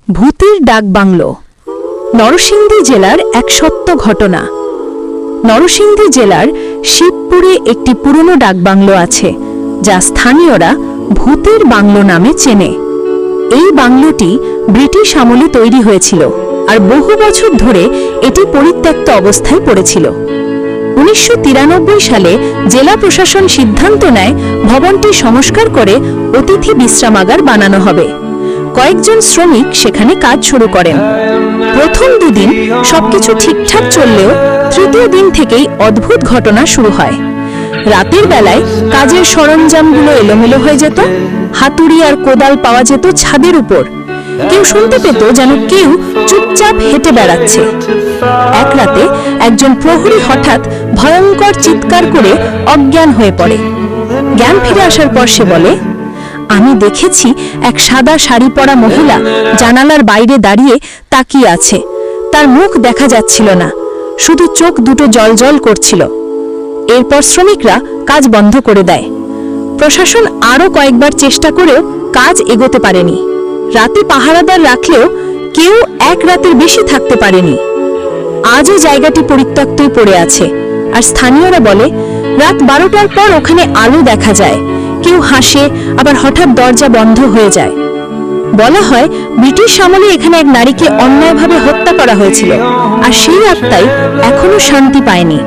ভূতের ডাক বাংলো। নরসিংদী জেলার এক সত্য ঘটনা। নরসিংদী জেলার শিবপুরে একটি পুরনো ডাকবাংলো আছে, যা স্থানীয়রা ভূতের বাংলো নামে চেনে। এই বাংলোটি ব্রিটিশ আমলে তৈরি হয়েছিল আর বহু বছর ধরে এটি পরিত্যক্ত অবস্থায় পড়েছিল। 1993 সালে জেলা প্রশাসন সিদ্ধান্ত নেয় ভবনটি সংস্কার করে অতিথি বিশ্রামাগার বানানো হবে। কয়েকজন শ্রমিক সেখানে কাজ শুরু করেন। প্রথম দুদিন সবকিছু ঠিকঠাক চললেও তৃতীয় দিন থেকেই অদ্ভুত ঘটনা শুরু হয়। রাতের বেলায় কাজের সরঞ্জামগুলো এলোমেলো হয়ে যেত, হাতুড়ি আর কোদাল পাওয়া যেত ছাদের উপর। কেউ শুনতে পেত যেন কেউ চুপচাপ হেঁটে বেড়াচ্ছে। এক রাতে একজন প্রহরী হঠাৎ ভয়ঙ্কর চিৎকার করে অজ্ঞান হয়ে পড়ে। জ্ঞান ফিরে আসার পর সে বলে, আমি দেখেছি এক সাদা শাড়ি পরা মহিলা জানালার বাইরে দাঁড়িয়ে তাকিয়ে আছে। তার মুখ দেখা যাচ্ছিল না, শুধু চোখ দুটো জলজল করছিল। এরপর শ্রমিকরা কাজ বন্ধ করে দেয়। প্রশাসন আরও কয়েকবার চেষ্টা করেও কাজ এগোতে পারেনি। রাতে পাহারাদার রাখলেও কেউ এক রাতের বেশি থাকতে পারেনি। আজও জায়গাটি পরিত্যক্তই পড়ে আছে, আর স্থানীয়রা বলে রাত 12টার পর ওখানে আলো দেখা যায়, কেউ হাসে, আবার হঠাৎ দরজা বন্ধ হয়ে যায়। বলা হয় ব্রিটিশ আমলে এখানে এক নারীকে অন্যায়ভাবে হত্যা করা হয়েছিল, আর সেই আত্মাই এখনো শান্তি পায়নি।